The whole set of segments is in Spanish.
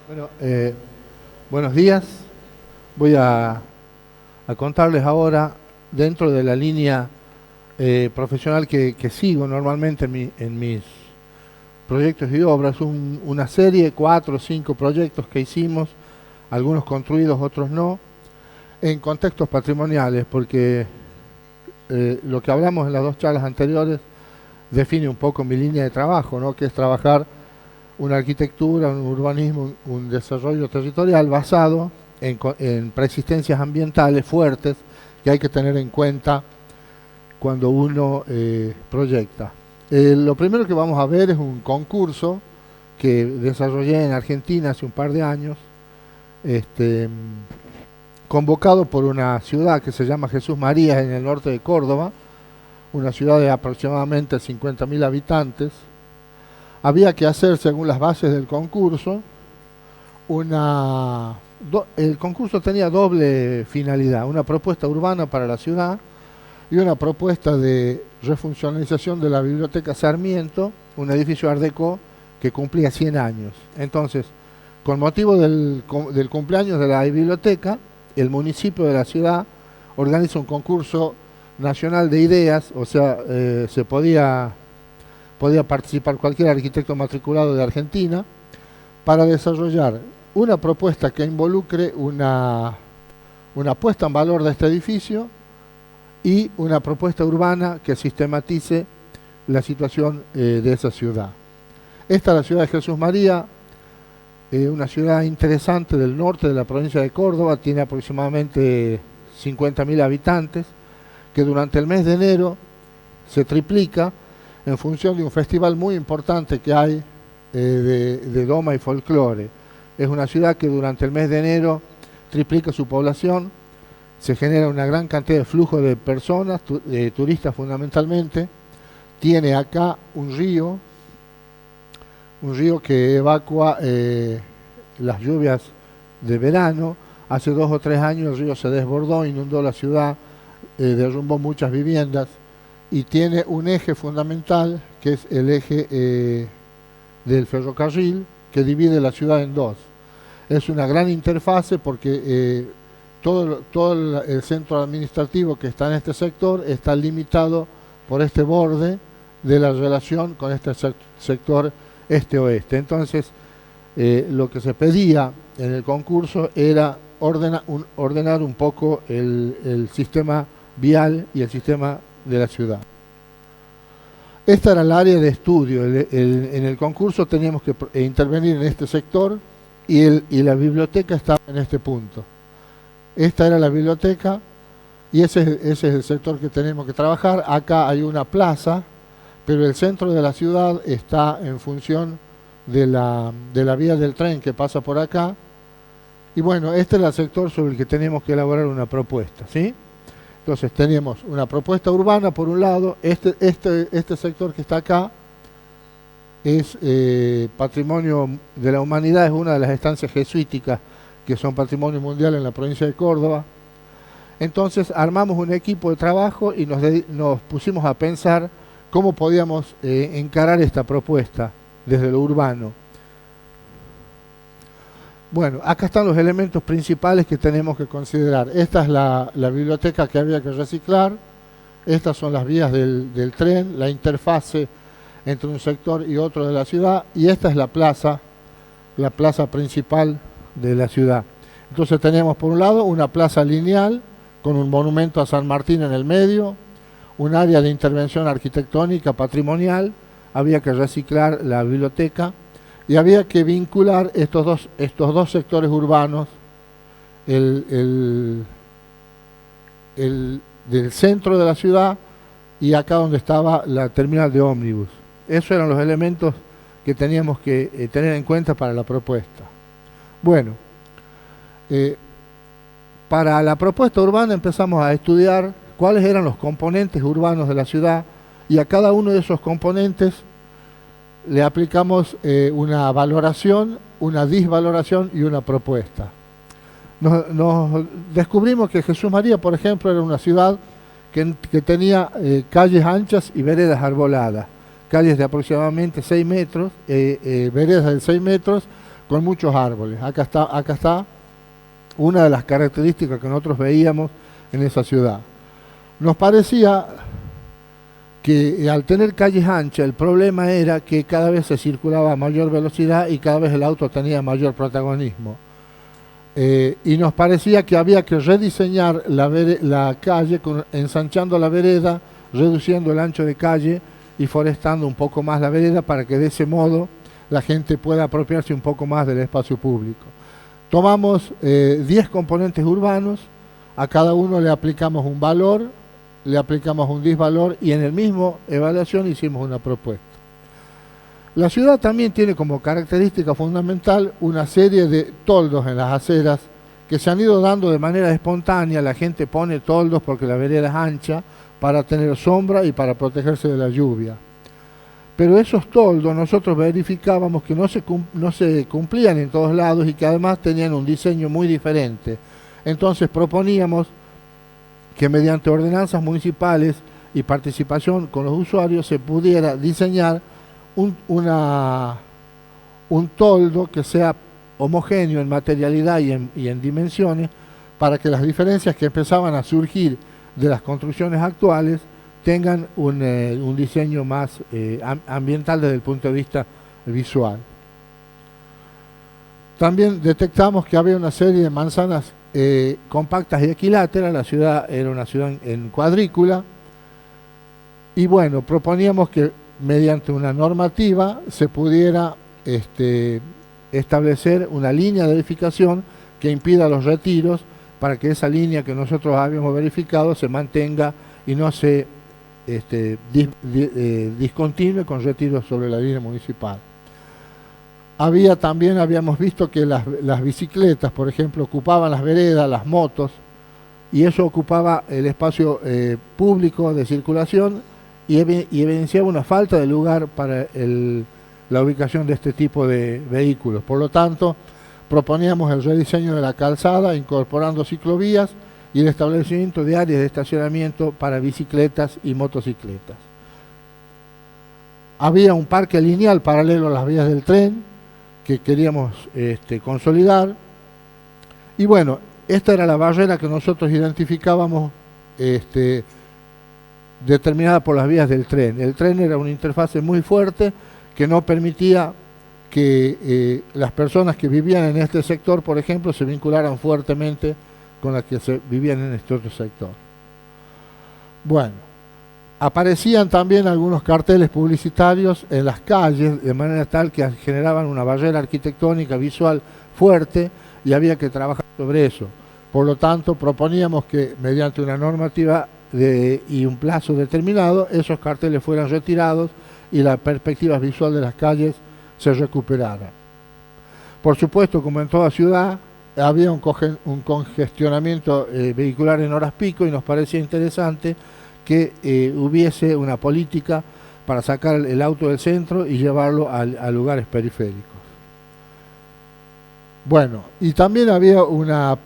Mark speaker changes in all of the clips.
Speaker 1: Bueno, buenos días. Voy a contarles ahora, dentro de la línea profesional que sigo normalmente en mis proyectos y obras, una serie, 4 o 5 proyectos que hicimos, algunos construidos, otros no, en contextos patrimoniales, porque lo que hablamos en las dos charlas anteriores define un poco mi línea de trabajo, ¿no? Que es trabajar una arquitectura, un urbanismo, un desarrollo territorial basado en preexistencias ambientales fuertes que hay que tener en cuenta cuando uno proyecta. Lo primero que vamos a ver es un concurso que desarrollé en Argentina hace un par de años, convocado por una ciudad que se llama Jesús María, en el norte de Córdoba, una ciudad de aproximadamente 50.000 habitantes. Había que hacer, según las bases del concurso, el concurso tenía doble finalidad: una propuesta urbana para la ciudad y una propuesta de refuncionalización de la Biblioteca Sarmiento, un edificio Art Deco que cumplía 100 años. Entonces, con motivo del cumpleaños de la biblioteca, el municipio de la ciudad organiza un concurso nacional de ideas, o sea, podía participar cualquier arquitecto matriculado de Argentina para desarrollar una propuesta que involucre una puesta en valor de este edificio y una propuesta urbana que sistematice la situación de esa ciudad. Esta es la ciudad de Jesús María, una ciudad interesante del norte de la provincia de Córdoba, tiene aproximadamente 50.000 habitantes, que durante el mes de enero se triplica en función de un festival muy importante que hay de Doma y Folclore. Es una ciudad que durante el mes de enero triplica su población, se genera una gran cantidad de flujo de personas, turistas fundamentalmente. Tiene acá un río que evacua las lluvias de verano. Hace 2 o 3 años el río se desbordó, inundó la ciudad, derrumbó muchas viviendas, y tiene un eje fundamental que es el eje del ferrocarril que divide la ciudad en dos. Es una gran interfase porque todo el centro administrativo que está en este sector está limitado por este borde de la relación con este sector este-oeste. Entonces, lo que se pedía en el concurso era ordenar un poco el sistema vial y el sistema de la ciudad. Esta era el área de estudio. En el concurso teníamos que intervenir en este sector y la biblioteca estaba en este punto. Esta era la biblioteca y ese es el sector que tenemos que trabajar. Acá hay una plaza, pero el centro de la ciudad está en función de la vía del tren que pasa por acá. Y bueno, este es el sector sobre el que tenemos que elaborar una propuesta, ¿sí? Entonces tenemos una propuesta urbana por un lado. Este sector que está acá es patrimonio de la humanidad, es una de las estancias jesuíticas que son patrimonio mundial en la provincia de Córdoba. Entonces armamos un equipo de trabajo y nos pusimos a pensar cómo podíamos encarar esta propuesta desde lo urbano. Bueno, acá están los elementos principales que tenemos que considerar. Esta es la biblioteca que había que reciclar. Estas son las vías del tren, la interfase entre un sector y otro de la ciudad. Y esta es la plaza principal de la ciudad. Entonces tenemos por un lado una plaza lineal con un monumento a San Martín en el medio, un área de intervención arquitectónica patrimonial. Había que reciclar la biblioteca. Y había que vincular estos dos sectores urbanos, el del centro de la ciudad y acá donde estaba la terminal de ómnibus. Esos eran los elementos que teníamos que tener en cuenta para la propuesta. Bueno, para la propuesta urbana empezamos a estudiar cuáles eran los componentes urbanos de la ciudad, y a cada uno de esos componentes le aplicamos una valoración, una disvaloración y una propuesta. Nos descubrimos que Jesús María, por ejemplo, era una ciudad que tenía calles anchas y veredas arboladas, calles de aproximadamente 6 metros, veredas de 6 metros, con muchos árboles. Acá está una de las características que nosotros veíamos en esa ciudad. Nos parecía que al tener calles anchas, el problema era que cada vez se circulaba a mayor velocidad y cada vez el auto tenía mayor protagonismo. Y nos parecía que había que rediseñar la calle, ensanchando la vereda, reduciendo el ancho de calle y forestando un poco más la vereda para que de ese modo la gente pueda apropiarse un poco más del espacio público. Tomamos 10 componentes urbanos, a cada uno le aplicamos un valor, le aplicamos un disvalor y en el mismo evaluación hicimos una propuesta. La ciudad también tiene como característica fundamental una serie de toldos en las aceras que se han ido dando de manera espontánea. La gente pone toldos porque la vereda es ancha para tener sombra y para protegerse de la lluvia. Pero esos toldos nosotros verificábamos que no se cumplían en todos lados y que además tenían un diseño muy diferente. Entonces proponíamos que mediante ordenanzas municipales y participación con los usuarios se pudiera diseñar un toldo que sea homogéneo en materialidad y en dimensiones para que las diferencias que empezaban a surgir de las construcciones actuales tengan un diseño más ambiental desde el punto de vista visual. También detectamos que había una serie de manzanas compactas y equiláteras. La ciudad era una ciudad en cuadrícula y bueno, proponíamos que mediante una normativa se pudiera establecer una línea de edificación que impida los retiros para que esa línea que nosotros habíamos verificado se mantenga y no se discontinúe con retiros sobre la línea municipal. Habíamos visto que las bicicletas, por ejemplo, ocupaban las veredas, las motos, y eso ocupaba el espacio público de circulación y evidenciaba una falta de lugar para la ubicación de este tipo de vehículos. Por lo tanto, proponíamos el rediseño de la calzada, incorporando ciclovías y el establecimiento de áreas de estacionamiento para bicicletas y motocicletas. Había un parque lineal paralelo a las vías del tren que queríamos consolidar. Y bueno, esta era la barrera que nosotros identificábamos determinada por las vías del tren. El tren era una interfase muy fuerte que no permitía que las personas que vivían en este sector, por ejemplo, se vincularan fuertemente con las que vivían en este otro sector. Bueno, aparecían también algunos carteles publicitarios en las calles de manera tal que generaban una barrera arquitectónica visual fuerte y había que trabajar sobre eso. Por lo tanto, proponíamos que mediante una normativa y un plazo determinado, esos carteles fueran retirados y la perspectiva visual de las calles se recuperara. Por supuesto, como en toda ciudad, había un congestionamiento vehicular en horas pico y nos parecía interesante que hubiese una política para sacar el auto del centro y llevarlo a lugares periféricos. Bueno, y también había una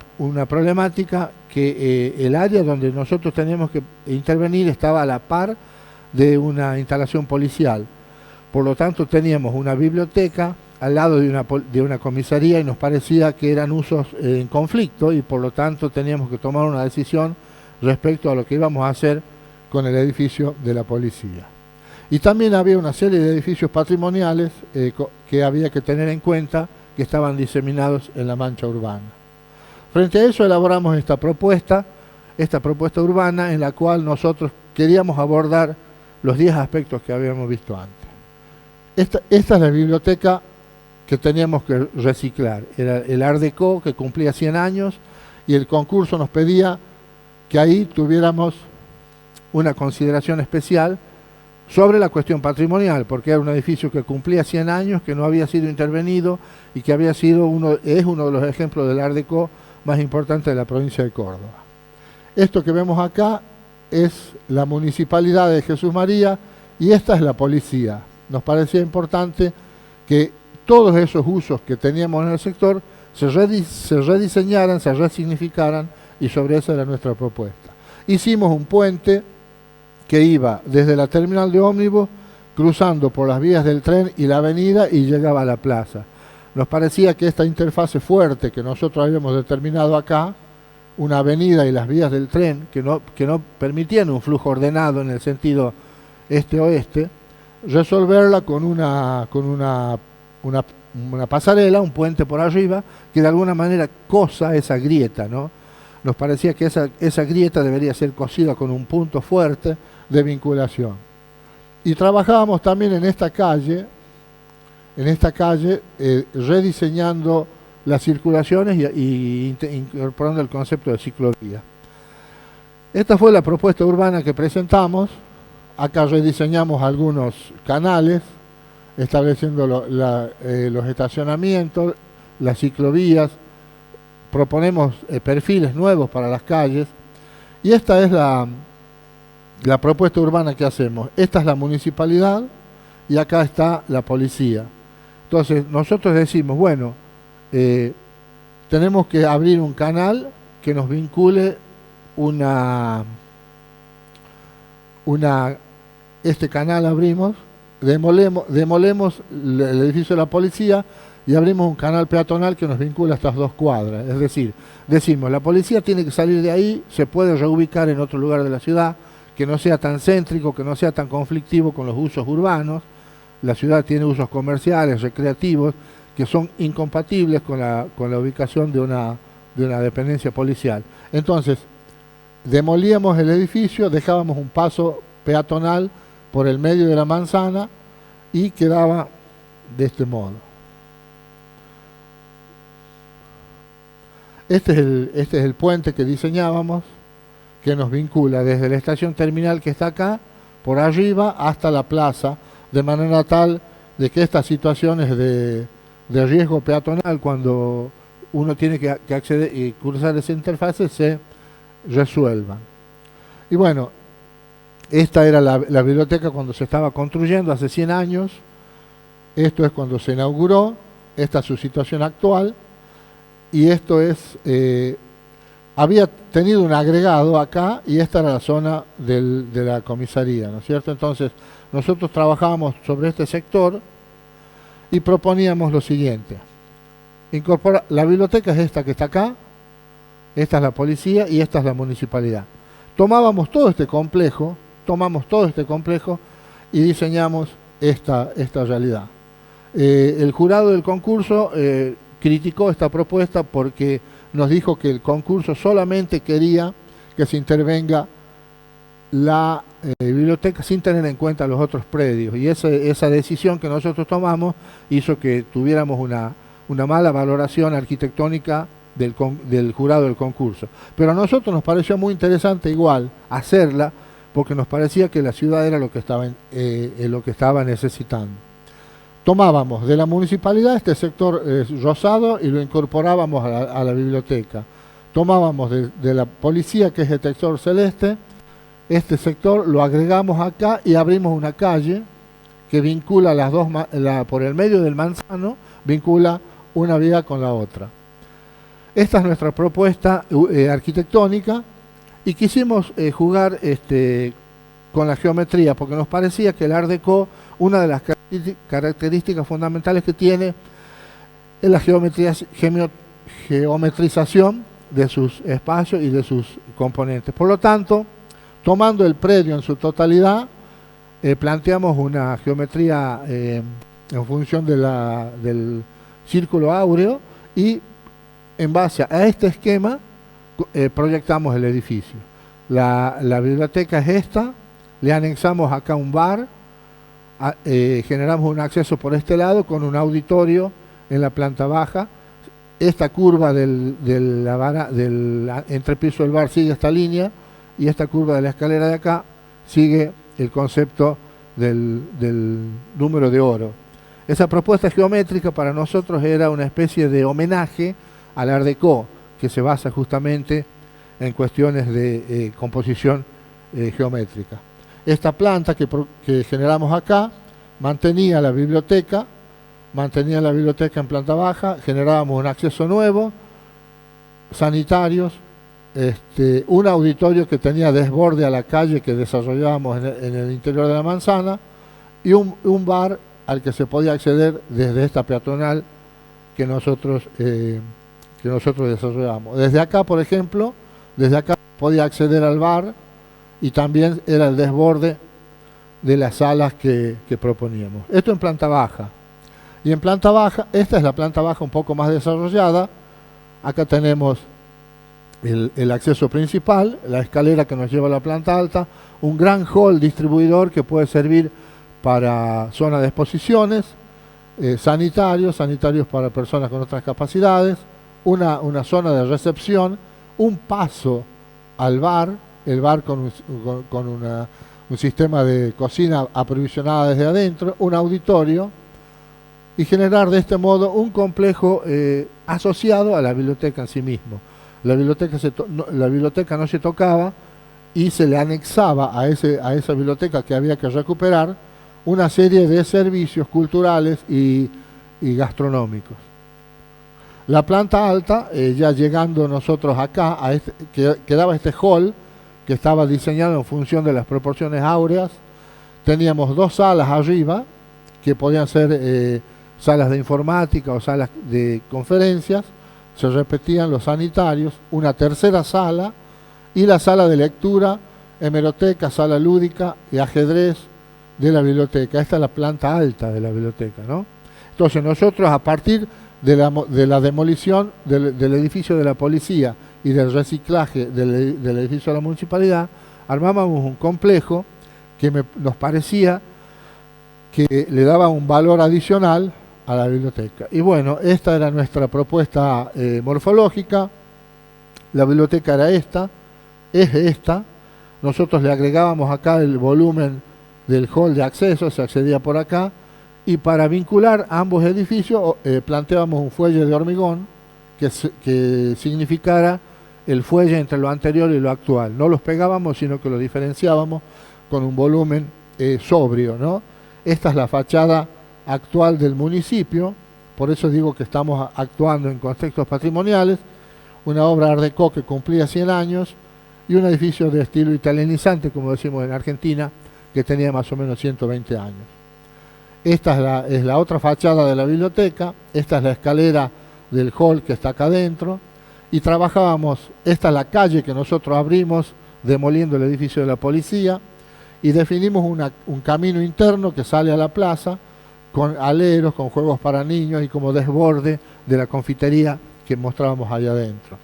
Speaker 1: problemática que el área donde nosotros teníamos que intervenir estaba a la par de una instalación policial. Por lo tanto, teníamos una biblioteca al lado de una comisaría y nos parecía que eran usos en conflicto y por lo tanto teníamos que tomar una decisión respecto a lo que íbamos a hacer con el edificio de la policía. Y también había una serie de edificios patrimoniales que había que tener en cuenta que estaban diseminados en la mancha urbana. Frente a eso elaboramos esta propuesta urbana en la cual nosotros queríamos abordar los 10 aspectos que habíamos visto antes. Esta es la biblioteca que teníamos que reciclar. Era el Art Deco que cumplía 100 años y el concurso nos pedía que ahí tuviéramos una consideración especial sobre la cuestión patrimonial, porque era un edificio que cumplía 100 años, que no había sido intervenido y que es uno de los ejemplos del Art Deco más importantes de la provincia de Córdoba. Esto que vemos acá es la Municipalidad de Jesús María y esta es la policía. Nos parecía importante que todos esos usos que teníamos en el sector se rediseñaran, se resignificaran y sobre eso era nuestra propuesta. Hicimos un puente que iba desde la terminal de ómnibus, cruzando por las vías del tren y la avenida y llegaba a la plaza. nos parecía que esta interfase fuerte que nosotros habíamos determinado acá, una avenida y las vías del tren que no permitían un flujo ordenado en el sentido este-oeste, resolverla con una pasarela, un puente por arriba, que de alguna manera cosa esa grieta, ¿no? Nos parecía que esa grieta debería ser cosida con un punto fuerte de vinculación. Y trabajábamos también en esta calle rediseñando las circulaciones y incorporando el concepto de ciclovía. Esta fue la propuesta urbana que presentamos. Acá rediseñamos algunos canales, estableciendo los estacionamientos, las ciclovías, proponemos perfiles nuevos para las calles, y esta es la propuesta urbana que hacemos. Esta es la municipalidad y acá está la policía. Entonces nosotros decimos, bueno, tenemos que abrir un canal que nos vincule este canal abrimos, demolemos el edificio de la policía y abrimos un canal peatonal que nos vincula a estas 2 cuadras. Es decir, decimos, la policía tiene que salir de ahí, se puede reubicar en otro lugar de la ciudad, que no sea tan céntrico, que no sea tan conflictivo con los usos urbanos. La ciudad tiene usos comerciales, recreativos, que son incompatibles con la ubicación de una dependencia policial. Entonces, demolíamos el edificio, dejábamos un paso peatonal por el medio de la manzana y quedaba de este modo. Este es el puente que diseñábamos, que nos vincula desde la estación terminal que está acá, por arriba, hasta la plaza, de manera tal de que estas situaciones de riesgo peatonal, cuando uno tiene que acceder y cruzar esa interfase, se resuelvan. Y bueno, esta era la biblioteca cuando se estaba construyendo hace 100 años. Esto es cuando se inauguró. Esta es su situación actual. Y esto es... había tenido un agregado acá y esta era la zona de la comisaría, ¿no es cierto? Entonces, nosotros trabajábamos sobre este sector y proponíamos lo siguiente. La biblioteca es esta que está acá, esta es la policía y esta es la municipalidad. Tomamos todo este complejo y diseñamos esta realidad. El jurado del concurso criticó esta propuesta porque nos dijo que el concurso solamente quería que se intervenga la biblioteca sin tener en cuenta los otros predios, y esa decisión que nosotros tomamos hizo que tuviéramos una mala valoración arquitectónica del jurado del concurso. Pero a nosotros nos pareció muy interesante igual hacerla, porque nos parecía que la ciudad era lo que estaba necesitando. Tomábamos de la municipalidad este sector rosado y lo incorporábamos a la biblioteca. Tomábamos de la policía, que es el sector celeste, este sector lo agregamos acá y abrimos una calle que vincula las dos, por el medio del Manzano, vincula una vía con la otra. Esta es nuestra propuesta arquitectónica, y quisimos jugar con la geometría, porque nos parecía que el Art Deco, una de las características fundamentales que tiene, es la geometrización de sus espacios y de sus componentes. Por lo tanto, tomando el predio en su totalidad, planteamos una geometría en función del círculo áureo, y en base a este esquema proyectamos el edificio. La biblioteca es esta, le anexamos acá un bar, generamos un acceso por este lado con un auditorio en la planta baja. Esta curva del entrepiso del bar sigue esta línea, y esta curva de la escalera de acá sigue el concepto del número de oro. Esa propuesta geométrica para nosotros era una especie de homenaje al Art Deco, que se basa justamente en cuestiones de composición geométrica. Esta planta que generamos acá mantenía la biblioteca en planta baja, generábamos un acceso nuevo, sanitarios, un auditorio que tenía desborde a la calle que desarrollábamos en el interior de la manzana, y un bar al que se podía acceder desde esta peatonal que nosotros desarrollamos. Desde acá, por ejemplo, desde acá podía acceder al bar y también era el desborde de las salas que proponíamos. Esto en planta baja. Y en planta baja, esta es la planta baja un poco más desarrollada. Acá tenemos el acceso principal, la escalera que nos lleva a la planta alta, un gran hall distribuidor que puede servir para zona de exposiciones, sanitarios para personas con otras capacidades, una zona de recepción, un paso al bar, el bar con un sistema de cocina aprovisionada desde adentro, un auditorio, y generar de este modo un complejo asociado a la biblioteca en sí mismo. La biblioteca no se tocaba y se le anexaba a esa biblioteca que había que recuperar una serie de servicios culturales y gastronómicos. La planta alta, ya llegando nosotros acá, quedaba este hall que estaba diseñado en función de las proporciones áureas. Teníamos dos salas arriba que podían ser salas de informática o salas de conferencias. Se repetían los sanitarios, una tercera sala y la sala de lectura, hemeroteca, sala lúdica y ajedrez de la biblioteca. Esta es la planta alta de la biblioteca, ¿no? Entonces nosotros, a partir de la demolición del edificio de la policía y del reciclaje del edificio de la municipalidad, armábamos un complejo que nos parecía que le daba un valor adicional a la biblioteca. Y bueno, esta era nuestra propuesta morfológica. La biblioteca era esta, es esta. Nosotros le agregábamos acá el volumen del hall de acceso, se accedía por acá, y para vincular ambos edificios planteábamos un fuelle de hormigón que significara el fuelle entre lo anterior y lo actual. No los pegábamos, sino que lo diferenciábamos con un volumen sobrio, ¿no? Esta es la fachada actual del municipio, por eso digo que estamos actuando en contextos patrimoniales, una obra Art Deco que cumplía 100 años y un edificio de estilo italianizante, como decimos en Argentina, que tenía más o menos 120 años. Esta es la otra fachada de la biblioteca, esta es la escalera del hall que está acá adentro, y trabajábamos, esta es la calle que nosotros abrimos demoliendo el edificio de la policía, y definimos un camino interno que sale a la plaza, con aleros, con juegos para niños y como desborde de la confitería que mostrábamos allá adentro.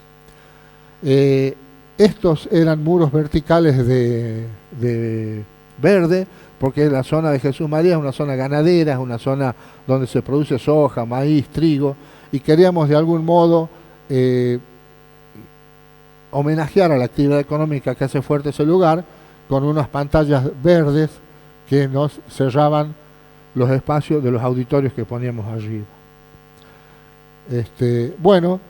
Speaker 1: Estos eran muros verticales de verde, porque la zona de Jesús María es una zona ganadera, es una zona donde se produce soja, maíz, trigo, y queríamos de algún modo homenajear a la actividad económica que hace fuerte ese lugar, con unas pantallas verdes que nos cerraban los espacios de los auditorios que poníamos arriba. Bueno,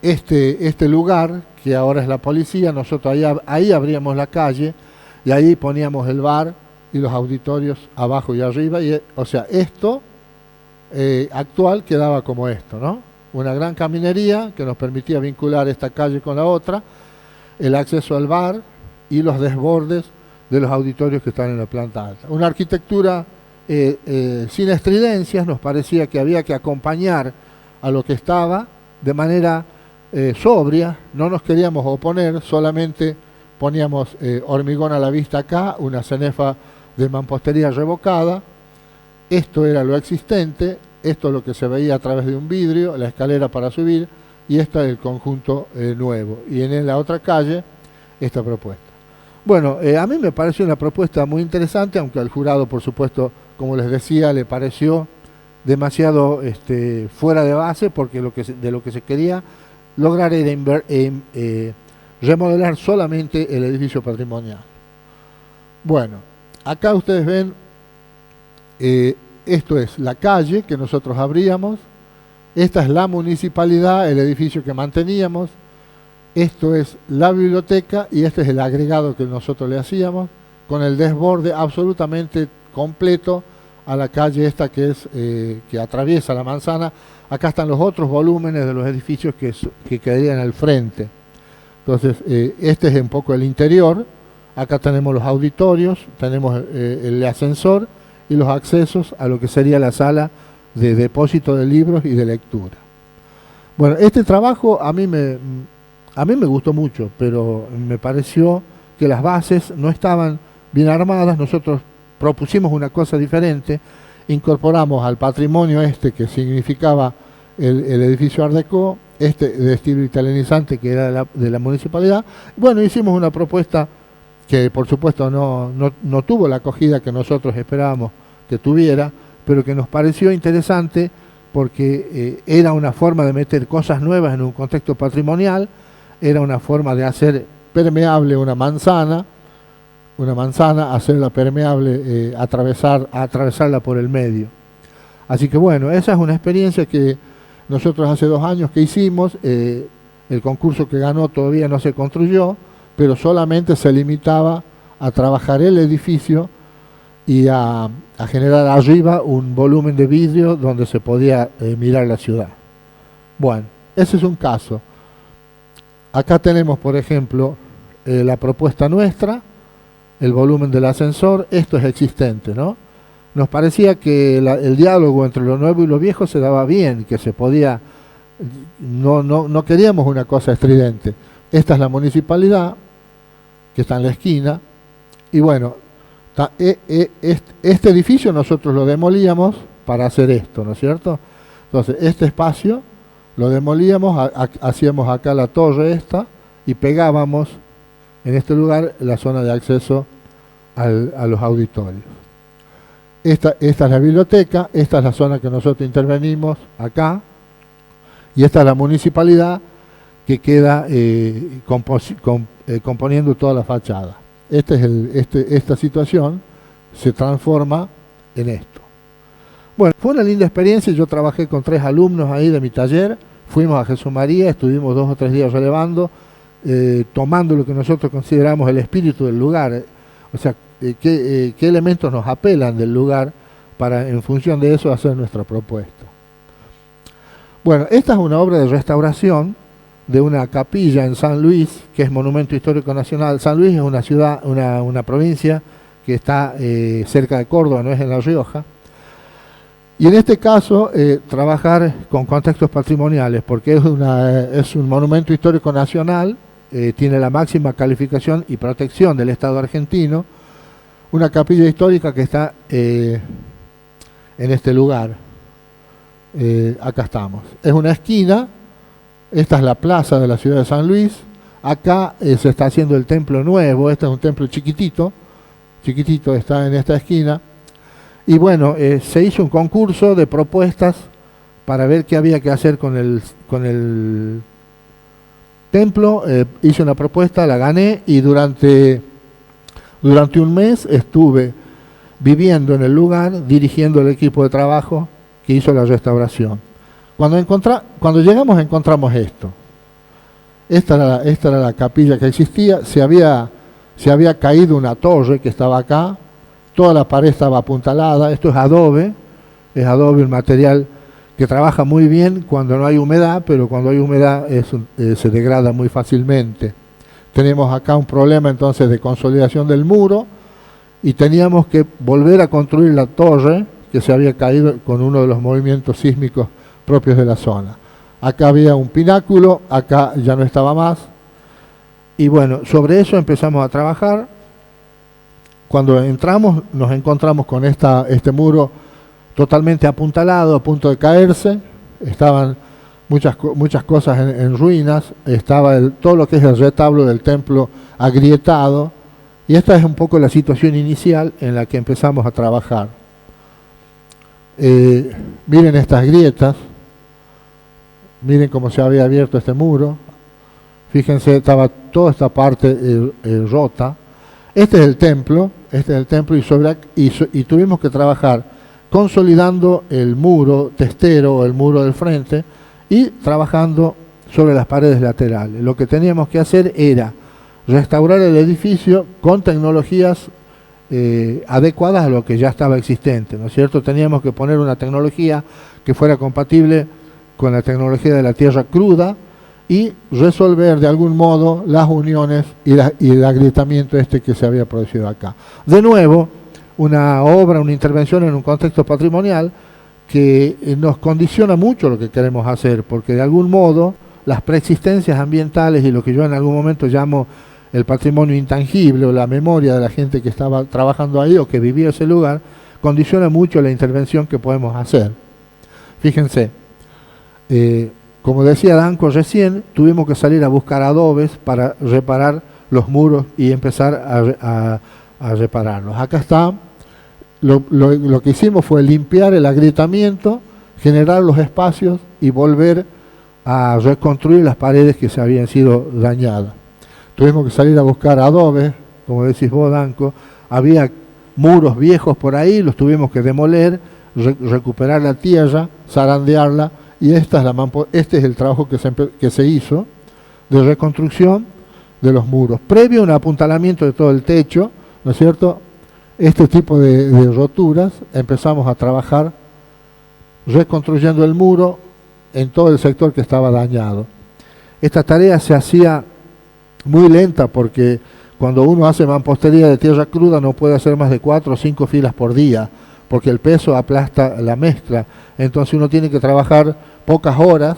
Speaker 1: este lugar, que ahora es la policía, nosotros ahí abríamos la calle y ahí poníamos el bar y los auditorios abajo y arriba. O sea, esto actual quedaba como esto, ¿no? Una gran caminería que nos permitía vincular esta calle con la otra, el acceso al bar y los desbordes de los auditorios que están en la planta alta. Una arquitectura sin estridencias, nos parecía que había que acompañar a lo que estaba de manera sobria, no nos queríamos oponer, solamente poníamos hormigón a la vista acá, una cenefa de mampostería revocada, esto era lo existente, esto es lo que se veía a través de un vidrio, la escalera para subir, y esto es el conjunto nuevo, y en la otra calle esta propuesta. Bueno, a mí me pareció una propuesta muy interesante, aunque al jurado, por supuesto, como les decía, le pareció demasiado fuera de base, porque de lo que se quería lograr era remodelar solamente el edificio patrimonial. Bueno, acá ustedes ven, esto es la calle que nosotros abríamos, esta es la municipalidad, el edificio que manteníamos, esto es la biblioteca y este es el agregado que nosotros le hacíamos, con el desborde absolutamente completo a la calle esta que atraviesa la manzana. Acá están los otros volúmenes de los edificios que quedarían al frente. Entonces, este es un poco el interior. Acá tenemos los auditorios, tenemos el ascensor y los accesos a lo que sería la sala de depósito de libros y de lectura. Bueno, este trabajo a mí me gustó mucho, pero me pareció que las bases no estaban bien armadas. Nosotros propusimos una cosa diferente, incorporamos al patrimonio que significaba el edificio Art Deco, de estilo italianizante que era de la municipalidad. Bueno, hicimos una propuesta que por supuesto no tuvo la acogida que nosotros esperábamos que tuviera, pero que nos pareció interesante porque era una forma de meter cosas nuevas en un contexto patrimonial, era una forma de hacer permeable una manzana, hacerla permeable, atravesarla por el medio. Así que bueno, esa es una experiencia que nosotros hace 2 años que hicimos. El concurso que ganó todavía no se construyó, pero solamente se limitaba a trabajar el edificio y a generar arriba un volumen de vidrio donde se podía mirar la ciudad. Bueno, ese es un caso. Acá tenemos, por ejemplo, la propuesta nuestra, el volumen del ascensor. Esto es existente, ¿no? Nos parecía que el diálogo entre lo nuevo y lo viejo se daba bien, que se podía, no queríamos una cosa estridente. Esta es la municipalidad, que está en la esquina, y bueno, este edificio nosotros lo demolíamos para hacer esto, ¿no es cierto? Entonces, este espacio lo demolíamos, hacíamos acá la torre esta, y pegábamos en este lugar la zona de acceso a los auditorios. Esta es la biblioteca, esta es la zona que nosotros intervenimos acá, y esta es la municipalidad que queda componiendo toda la fachada. Esta situación se transforma en esto. Bueno, fue una linda experiencia. Yo trabajé con 3 alumnos ahí de mi taller, fuimos a Jesús María, estuvimos 2 o 3 días relevando, tomando lo que nosotros consideramos el espíritu del lugar, o sea, qué elementos nos apelan del lugar para, en función de eso, hacer nuestra propuesta. Bueno, esta es una obra de restauración de una capilla en San Luis, que es Monumento Histórico Nacional. San Luis es una ciudad, una provincia que está cerca de Córdoba, no es en La Rioja. Y en este caso, trabajar con contextos patrimoniales, porque es un monumento histórico nacional, tiene la máxima calificación y protección del Estado argentino, una capilla histórica que está en este lugar. Acá estamos. Es una esquina, esta es la plaza de la ciudad de San Luis, acá se está haciendo el templo nuevo, este es un templo chiquitito, está en esta esquina. Y bueno, se hizo un concurso de propuestas para ver qué había que hacer con el templo. Hice una propuesta, la gané, y durante un mes estuve viviendo en el lugar, dirigiendo el equipo de trabajo que hizo la restauración. Cuando llegamos encontramos esto. Esta era la capilla que existía. Se había caído una torre que estaba acá. Toda la pared estaba apuntalada. Esto es adobe, un material que trabaja muy bien cuando no hay humedad, pero cuando hay humedad se degrada muy fácilmente. Tenemos acá un problema entonces de consolidación del muro y teníamos que volver a construir la torre que se había caído con uno de los movimientos sísmicos propios de la zona. Acá había un pináculo, acá ya no estaba más. Y bueno, sobre eso empezamos a trabajar. Cuando entramos nos encontramos con este muro totalmente apuntalado, a punto de caerse. Estaban muchas cosas en ruinas. Estaba todo lo que es el retablo del templo agrietado. Y esta es un poco la situación inicial en la que empezamos a trabajar. Miren estas grietas. Miren cómo se había abierto este muro. Fíjense, estaba toda esta parte rota. Este es el templo y tuvimos que trabajar consolidando el muro testero o el muro del frente y trabajando sobre las paredes laterales. Lo que teníamos que hacer era restaurar el edificio con tecnologías adecuadas a lo que ya estaba existente, ¿no es cierto? Teníamos que poner una tecnología que fuera compatible con la tecnología de la tierra cruda y resolver de algún modo las uniones y el agrietamiento que se había producido acá. De nuevo, una intervención en un contexto patrimonial que nos condiciona mucho lo que queremos hacer, porque de algún modo las preexistencias ambientales y lo que yo en algún momento llamo el patrimonio intangible o la memoria de la gente que estaba trabajando ahí o que vivía ese lugar, condiciona mucho la intervención que podemos hacer. Fíjense, como decía Danco recién, tuvimos que salir a buscar adobes para reparar los muros y empezar a repararlos. Acá está, lo que hicimos fue limpiar el agrietamiento, generar los espacios y volver a reconstruir las paredes que se habían sido dañadas. Tuvimos que salir a buscar adobes, como decís vos, Danco. Había muros viejos por ahí, los tuvimos que demoler, recuperar la tierra, zarandearla, y este es el trabajo que se hizo de reconstrucción de los muros. Previo a un apuntalamiento de todo el techo, ¿no es cierto? Este tipo de roturas, empezamos a trabajar reconstruyendo el muro en todo el sector que estaba dañado. Esta tarea se hacía muy lenta porque cuando uno hace mampostería de tierra cruda no puede hacer más de 4 o 5 filas por día, porque el peso aplasta la mezcla. Entonces uno tiene que trabajar pocas horas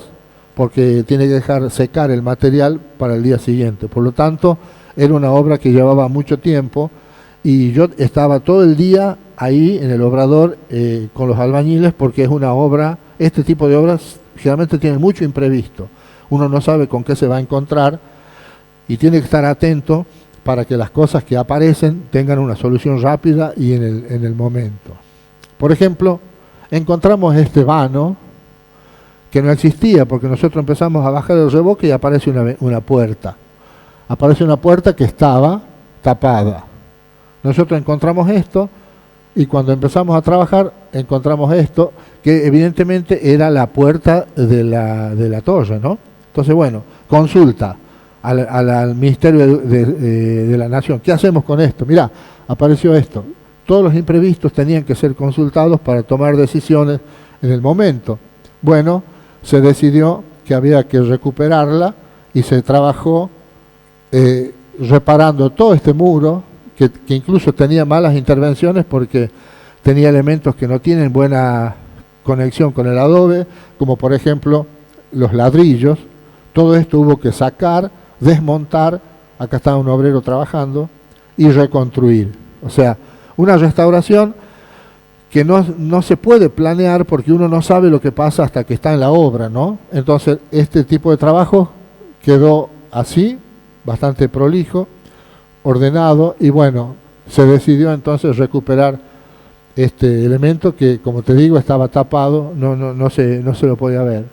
Speaker 1: porque tiene que dejar secar el material para el día siguiente. Por lo tanto, era una obra que llevaba mucho tiempo y yo estaba todo el día ahí en el obrador con los albañiles, porque es una obra, este tipo de obras generalmente tienen mucho imprevisto. Uno no sabe con qué se va a encontrar y tiene que estar atento para que las cosas que aparecen tengan una solución rápida y en el momento. Por ejemplo, encontramos este vano que no existía, porque nosotros empezamos a bajar el revoque y aparece una puerta. Aparece una puerta que estaba tapada. Nosotros encontramos esto y cuando empezamos a trabajar encontramos esto, que evidentemente era la puerta de la torre, ¿no? Entonces, bueno, consulta al Ministerio de la Nación. ¿Qué hacemos con esto? Mirá, apareció esto. Todos los imprevistos tenían que ser consultados para tomar decisiones en el momento. Bueno, se decidió que había que recuperarla y se trabajó reparando todo este muro, que incluso tenía malas intervenciones porque tenía elementos que no tienen buena conexión con el adobe, como por ejemplo los ladrillos. Todo esto hubo que sacar, desmontar, acá está un obrero trabajando, y reconstruir. O sea, una restauración que no se puede planear porque uno no sabe lo que pasa hasta que está en la obra, ¿no? Entonces, este tipo de trabajo quedó así, bastante prolijo, ordenado, y bueno, se decidió entonces recuperar este elemento que, como te digo, estaba tapado, no se lo podía ver.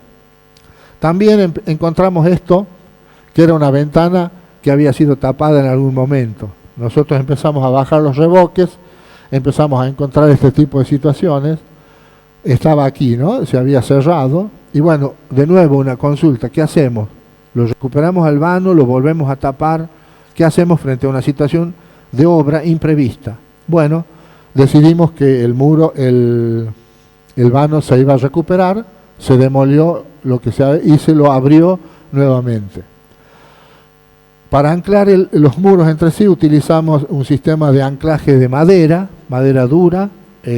Speaker 1: También encontramos esto, que era una ventana que había sido tapada en algún momento. Nosotros empezamos a bajar los revoques, empezamos a encontrar este tipo de situaciones. Estaba aquí, ¿no? Se había cerrado. Y bueno, de nuevo una consulta. ¿Qué hacemos? ¿Lo recuperamos al vano? ¿Lo volvemos a tapar? ¿Qué hacemos frente a una situación de obra imprevista? Bueno, decidimos que el muro, el vano se iba a recuperar, se demolió y se lo abrió nuevamente. Para anclar los muros entre sí utilizamos un sistema de anclaje de madera dura,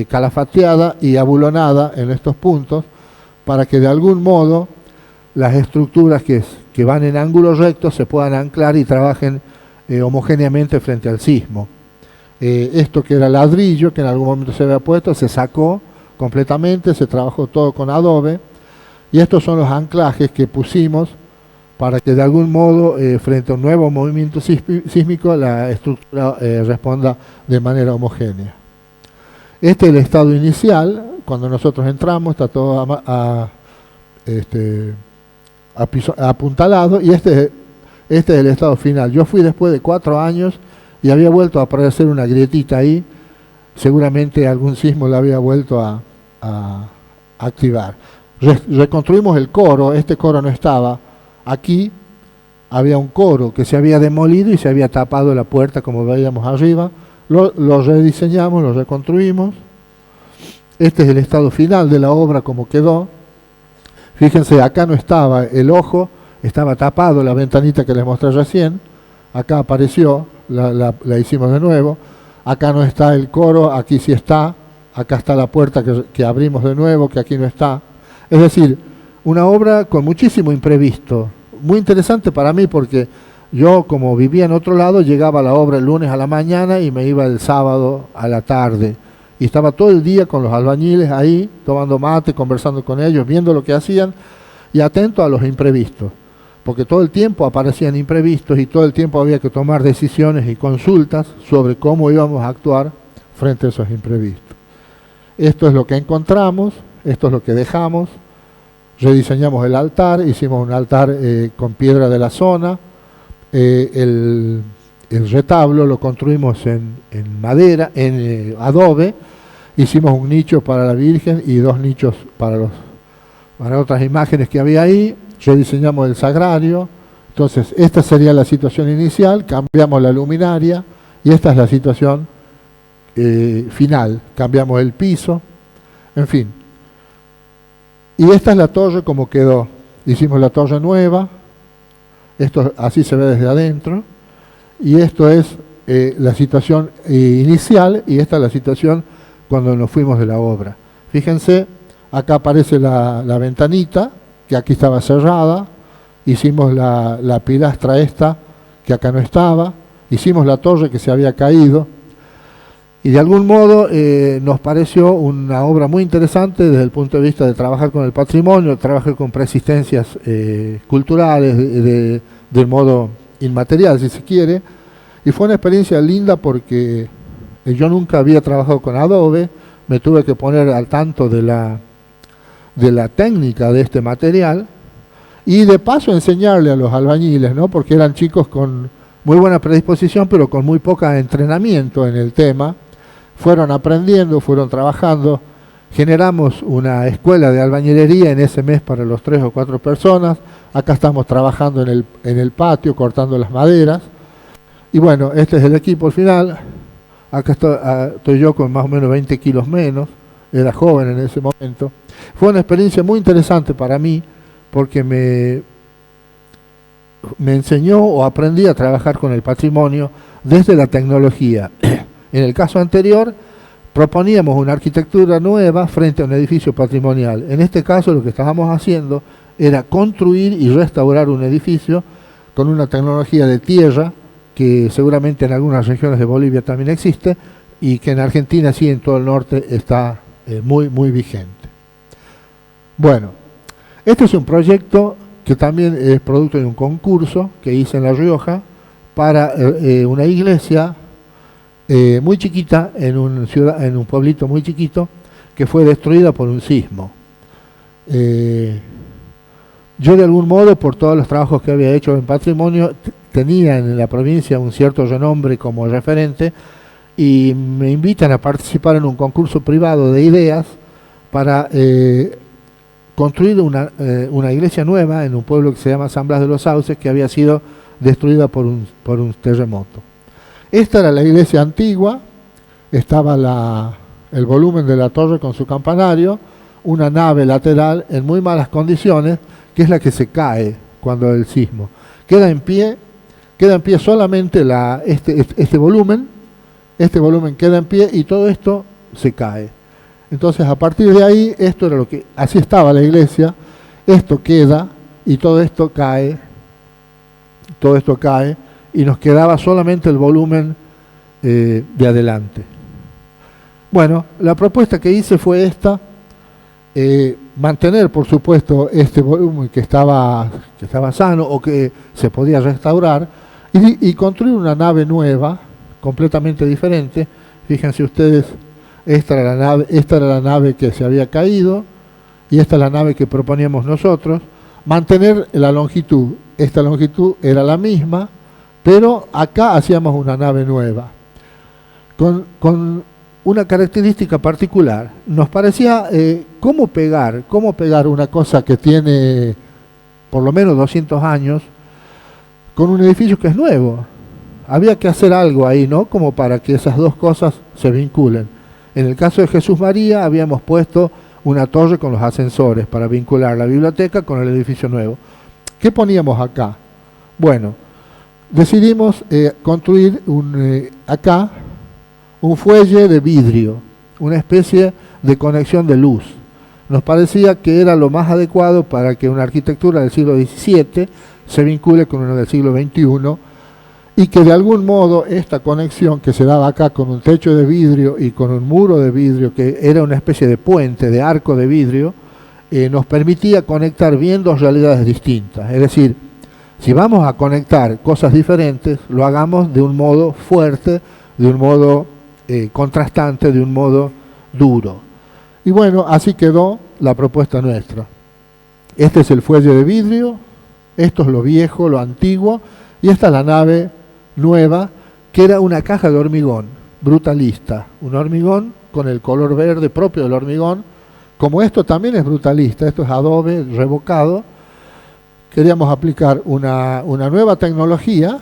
Speaker 1: calafateada y abulonada en estos puntos, para que de algún modo las estructuras que van en ángulo recto se puedan anclar y trabajen homogéneamente frente al sismo. Esto que era ladrillo, que en algún momento se había puesto, se sacó completamente, se trabajó todo con adobe, y estos son los anclajes que pusimos para que de algún modo, frente a un nuevo movimiento sísmico, la estructura responda de manera homogénea. Este es el estado inicial. Cuando nosotros entramos está todo apuntalado, y este es el estado final. Yo fui después de 4 años y había vuelto a aparecer una grietita ahí. Seguramente algún sismo la había vuelto a activar. Reconstruimos el coro. Este coro no estaba. Aquí había un coro que se había demolido y se había tapado la puerta, como veíamos arriba. Lo rediseñamos, lo reconstruimos. Este es el estado final de la obra como quedó. Fíjense, acá no estaba el ojo, estaba tapado la ventanita que les mostré recién. Acá apareció, la hicimos de nuevo. Acá no está el coro, aquí sí está. acá está la puerta que abrimos de nuevo, que aquí no está. Es decir, una obra con muchísimo imprevisto, muy interesante para mí porque yo, como vivía en otro lado, llegaba a la obra el lunes a la mañana y me iba el sábado a la tarde. Y estaba todo el día con los albañiles ahí, tomando mate, conversando con ellos, viendo lo que hacían y atento a los imprevistos. Porque todo el tiempo aparecían imprevistos y todo el tiempo había que tomar decisiones y consultas sobre cómo íbamos a actuar frente a esos imprevistos. Esto es lo que encontramos, esto es lo que dejamos. Rediseñamos el altar, hicimos un altar con piedra de la zona. El retablo lo construimos en madera, en adobe. Hicimos un nicho para la Virgen y 2 nichos para otras imágenes que había ahí. Rediseñamos el sagrario. Entonces, esta sería la situación inicial. Cambiamos la luminaria y esta es la situación final. Cambiamos el piso. En fin. Y esta es la torre como quedó. Hicimos la torre nueva. Esto así se ve desde adentro. Y esto es la situación inicial y esta es la situación cuando nos fuimos de la obra. Fíjense, acá aparece la ventanita, que aquí estaba cerrada. Hicimos la pilastra esta, que acá no estaba. Hicimos la torre que se había caído. Y de algún modo nos pareció una obra muy interesante desde el punto de vista de trabajar con el patrimonio, trabajar con preexistencias culturales del modo inmaterial, si se quiere. Y fue una experiencia linda porque yo nunca había trabajado con adobe, me tuve que poner al tanto de la técnica de este material y de paso enseñarle a los albañiles, ¿no? Porque eran chicos con muy buena predisposición, pero con muy poco entrenamiento en el tema. Fueron aprendiendo, fueron trabajando. Generamos una escuela de albañilería en ese mes para los 3 o 4 personas. Acá estamos trabajando en el patio, cortando las maderas. Y bueno, este es el equipo al final. Acá estoy yo con más o menos 20 kilos menos. Era joven en ese momento. Fue una experiencia muy interesante para mí porque me enseñó o aprendí a trabajar con el patrimonio desde la tecnología. En el caso anterior, proponíamos una arquitectura nueva frente a un edificio patrimonial. En este caso, lo que estábamos haciendo era construir y restaurar un edificio con una tecnología de tierra que seguramente en algunas regiones de Bolivia también existe y que en Argentina, sí, en todo el norte está muy, muy vigente. Bueno, este es un proyecto que también es producto de un concurso que hice en La Rioja para una iglesia muy chiquita en un pueblito muy chiquito que fue destruida por un sismo. Yo de algún modo, por todos los trabajos que había hecho en patrimonio, tenía en la provincia un cierto renombre como referente y me invitan a participar en un concurso privado de ideas para construir una iglesia nueva en un pueblo que se llama San Blas de los Sauces, que había sido destruida por un terremoto. Esta era la iglesia antigua, estaba el volumen de la torre con su campanario, una nave lateral en muy malas condiciones, que es la que se cae cuando el sismo. Queda en pie solamente este volumen queda en pie y todo esto se cae. Entonces, a partir de ahí, esto era así estaba la iglesia, esto queda y todo esto cae y nos quedaba solamente el volumen de adelante. Bueno, la propuesta que hice fue esta, mantener por supuesto este volumen que estaba sano o que se podía restaurar y construir una nave nueva, completamente diferente. Fíjense ustedes, esta era la nave que se había caído y esta es la nave que proponíamos nosotros. Mantener la longitud, esta longitud era la misma, pero acá hacíamos una nave nueva, con una característica particular. Nos parecía cómo pegar una cosa que tiene por lo menos 200 años con un edificio que es nuevo. Había que hacer algo ahí, ¿no? Como para que esas dos cosas se vinculen. En el caso de Jesús María habíamos puesto una torre con los ascensores para vincular la biblioteca con el edificio nuevo. ¿Qué poníamos acá? Bueno, decidimos construir acá un fuelle de vidrio. una especie de conexión de luz. Nos parecía que era lo más adecuado para que una arquitectura del siglo XVII se vincule con una del siglo XXI y que de algún modo esta conexión que se daba acá con un techo de vidrio y con un muro de vidrio, que era una especie de puente, de arco de vidrio, nos permitía conectar bien dos realidades distintas. Es decir, si vamos a conectar cosas diferentes, lo hagamos de un modo fuerte, de un modo contrastante, de un modo duro. Y bueno, así quedó la propuesta nuestra. Este es el fuelle de vidrio, esto es lo viejo, lo antiguo, y esta es la nave nueva, que era una caja de hormigón, brutalista. Un hormigón con el color verde propio del hormigón. Como esto también es brutalista, esto es adobe revocado, queríamos aplicar una nueva tecnología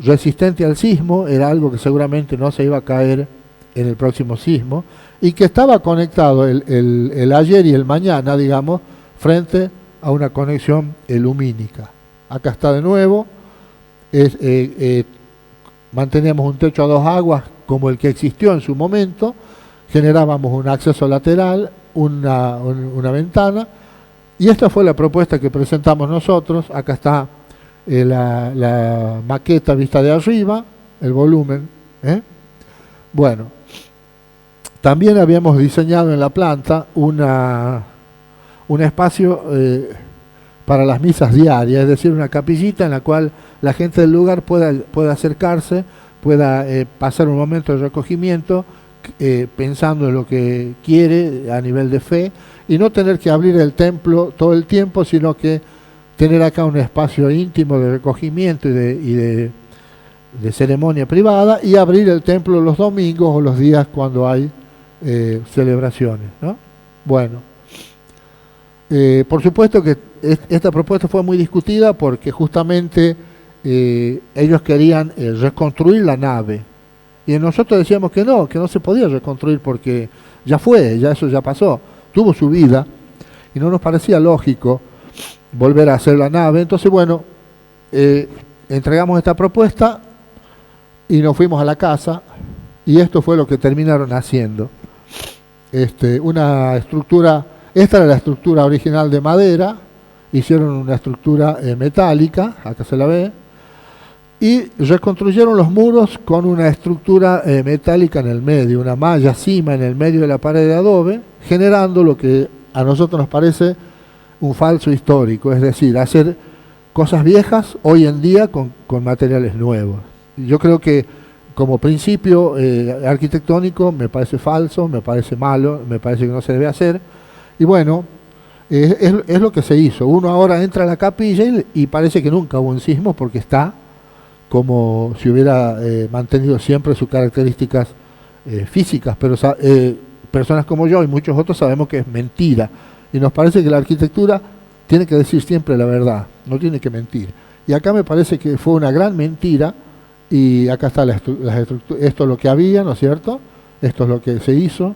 Speaker 1: resistente al sismo, era algo que seguramente no se iba a caer en el próximo sismo, y que estaba conectado el ayer y el mañana, digamos, frente a una conexión lumínica. Acá está de nuevo, manteníamos un techo a dos aguas como el que existió en su momento, generábamos un acceso lateral, una ventana, y esta fue la propuesta que presentamos nosotros. Acá está la maqueta vista de arriba, el volumen. Bueno, también habíamos diseñado en la planta un espacio para las misas diarias, es decir, una capillita en la cual la gente del lugar pueda acercarse, pueda pasar un momento de recogimiento, pensando en lo que quiere a nivel de fe, y no tener que abrir el templo todo el tiempo, sino que tener acá un espacio íntimo de recogimiento y de ceremonia privada, y abrir el templo los domingos o los días cuando hay celebraciones, ¿no? Bueno, por supuesto que esta propuesta fue muy discutida porque justamente ellos querían reconstruir la nave, y nosotros decíamos que no se podía reconstruir porque ya fue, eso ya pasó, tuvo su vida, y no nos parecía lógico volver a hacer la nave. Entonces, bueno, entregamos esta propuesta y nos fuimos a la casa, y esto fue lo que terminaron haciendo. Una estructura, esta era la estructura original de madera, hicieron una estructura metálica, acá se la ve, y reconstruyeron los muros con una estructura metálica en el medio, una malla cima en el medio de la pared de adobe, generando lo que a nosotros nos parece un falso histórico, es decir, hacer cosas viejas hoy en día con materiales nuevos. Yo creo que como principio arquitectónico me parece falso, me parece malo, me parece que no se debe hacer, y bueno, es lo que se hizo. Uno ahora entra a la capilla y parece que nunca hubo un sismo porque está como si hubiera mantenido siempre sus características físicas, pero personas como yo y muchos otros sabemos que es mentira, y nos parece que la arquitectura tiene que decir siempre la verdad, no tiene que mentir. Y acá me parece que fue una gran mentira, y acá está esto es lo que había, ¿no es cierto? Esto es lo que se hizo.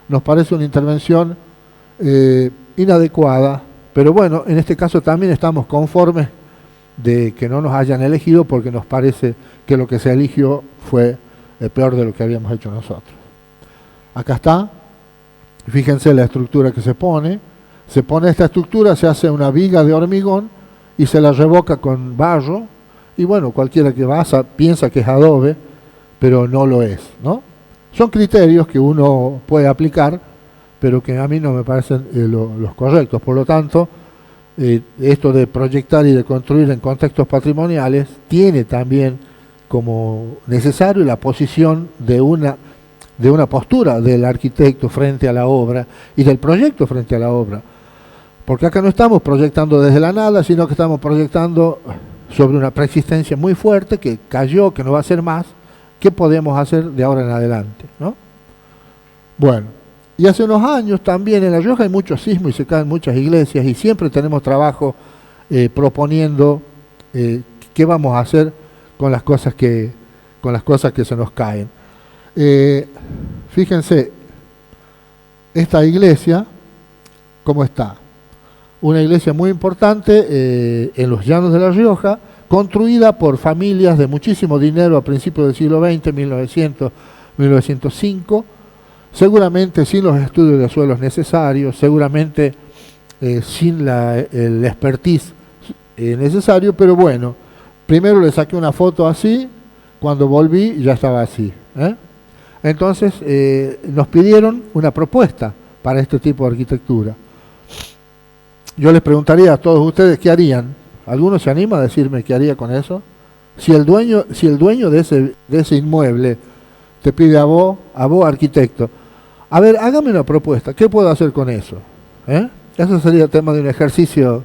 Speaker 1: Nos parece una intervención inadecuada, pero bueno, en este caso también estamos conformes de que no nos hayan elegido, porque nos parece que lo que se eligió fue peor de lo que habíamos hecho nosotros. Acá está, fíjense la estructura que se pone esta estructura, se hace una viga de hormigón y se la revoca con barro, y bueno, cualquiera que piensa que es adobe, pero no lo es, ¿no? Son criterios que uno puede aplicar, pero que a mí no me parecen los correctos. Por lo tanto, esto de proyectar y de construir en contextos patrimoniales tiene también como necesario la posición de una postura del arquitecto frente a la obra y del proyecto frente a la obra, porque acá no estamos proyectando desde la nada, sino que estamos proyectando sobre una preexistencia muy fuerte que cayó, que no va a ser más. ¿Qué podemos hacer de ahora en adelante, ¿no? Bueno, y hace unos años también en La Rioja hay muchos sismos y se caen muchas iglesias, y siempre tenemos trabajo proponiendo qué vamos a hacer con las cosas que se nos caen. Fíjense, esta iglesia, ¿cómo está? Una iglesia muy importante en los llanos de La Rioja, construida por familias de muchísimo dinero a principios del siglo XX, 1900, 1905, seguramente sin los estudios de suelos necesarios, seguramente sin el expertise necesario, pero bueno, primero le saqué una foto así, cuando volví ya estaba así. Entonces nos pidieron una propuesta para este tipo de arquitectura. Yo les preguntaría a todos ustedes qué harían. ¿Alguno se anima a decirme qué haría con eso? Si el dueño de ese inmueble te pide a vos arquitecto, a ver, hágame una propuesta, ¿qué puedo hacer con eso? Eso sería el tema de un ejercicio,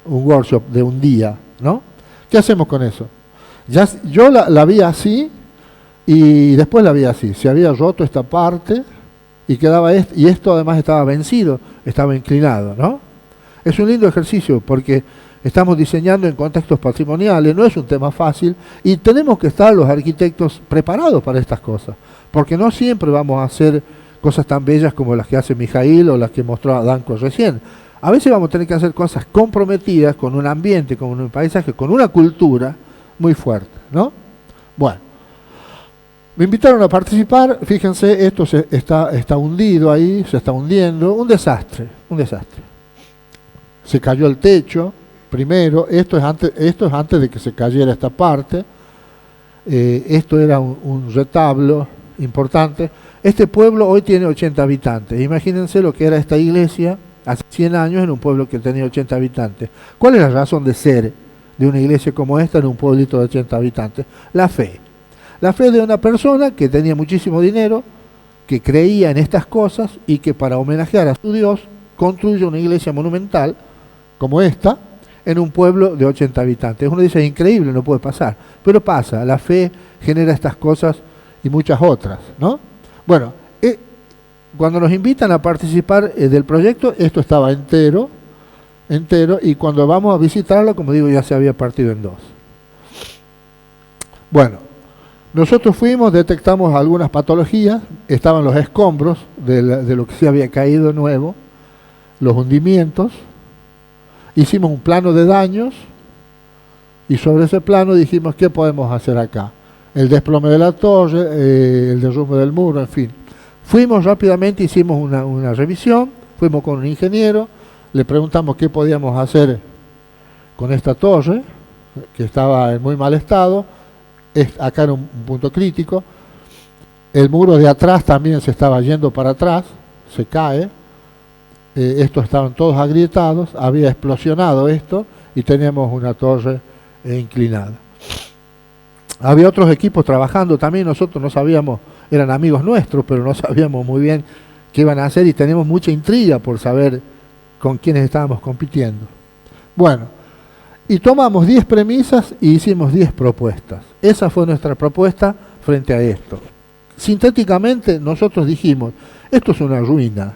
Speaker 1: un workshop de un día, ¿no? ¿Qué hacemos con eso? Yo la vi así y después la vi así. Se había roto esta parte y quedaba y esto además estaba vencido, estaba inclinado, ¿no? Es un lindo ejercicio porque estamos diseñando en contextos patrimoniales, no es un tema fácil y tenemos que estar los arquitectos preparados para estas cosas, porque no siempre vamos a hacer cosas tan bellas como las que hace Mijail o las que mostró Danko recién. A veces vamos a tener que hacer cosas comprometidas con un ambiente, con un paisaje, con una cultura muy fuerte, ¿no? Bueno, me invitaron a participar, fíjense, esto está hundido ahí, se está hundiendo, un desastre. Se cayó el techo, primero, esto es antes de que se cayera esta parte, esto era un retablo importante. Este pueblo hoy tiene 80 habitantes, imagínense lo que era esta iglesia hace 100 años en un pueblo que tenía 80 habitantes. ¿Cuál es la razón de ser de una iglesia como esta en un pueblito de 80 habitantes? La fe. La fe de una persona que tenía muchísimo dinero, que creía en estas cosas y que para homenajear a su Dios construye una iglesia monumental como esta en un pueblo de 80 habitantes. Uno dice, es increíble, no puede pasar. Pero pasa, la fe genera estas cosas y muchas otras, ¿no? Bueno, cuando nos invitan a participar del proyecto, esto estaba entero, y cuando vamos a visitarlo, como digo, ya se había partido en dos. Bueno, nosotros fuimos, detectamos algunas patologías, estaban los escombros de lo que se había caído nuevo, los hundimientos, hicimos un plano de daños y sobre ese plano dijimos, ¿qué podemos hacer acá? El desplome de la torre, el derrumbe del muro, en fin. Fuimos rápidamente, hicimos una revisión, fuimos con un ingeniero, le preguntamos qué podíamos hacer con esta torre, que estaba en muy mal estado, acá era un punto crítico. El muro de atrás también se estaba yendo para atrás, se cae. Estos estaban todos agrietados, había explosionado esto y teníamos una torre inclinada. Había otros equipos trabajando también, nosotros no sabíamos, eran amigos nuestros, pero no sabíamos muy bien qué iban a hacer y teníamos mucha intriga por saber con quiénes estábamos compitiendo. Bueno, y tomamos 10 premisas y hicimos 10 propuestas. Esa fue nuestra propuesta frente a esto. Sintéticamente nosotros dijimos, esto es una ruina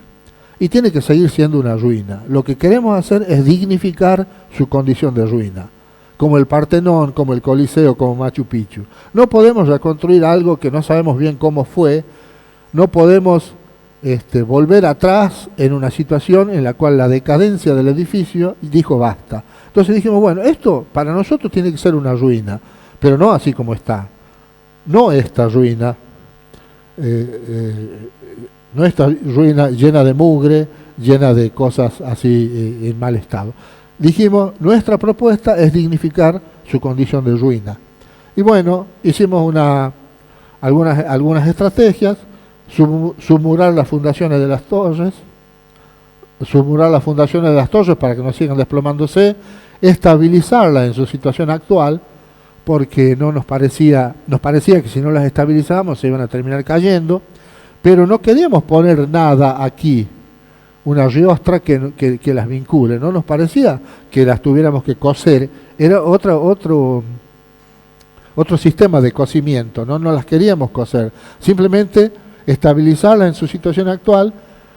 Speaker 1: y tiene que seguir siendo una ruina. Lo que queremos hacer es dignificar su condición de ruina, como el Partenón, como el Coliseo, como Machu Picchu. No podemos reconstruir algo que no sabemos bien cómo fue, no podemos volver atrás en una situación en la cual la decadencia del edificio dijo basta. Entonces dijimos, bueno, esto para nosotros tiene que ser una ruina, pero no así como está. No esta ruina, no esta ruina llena de mugre, llena de cosas así en mal estado. Dijimos, nuestra propuesta es dignificar su condición de ruina. Y bueno, hicimos algunas estrategias, submurar las fundaciones de las torres, para que no sigan desplomándose, estabilizarlas en su situación actual, porque nos parecía que si no las estabilizábamos se iban a terminar cayendo, pero no queríamos poner nada aquí, una riostra que las vincule, no nos parecía que las tuviéramos que coser, era otro sistema de cocimiento, no las queríamos coser, simplemente estabilizarlas en su situación actual,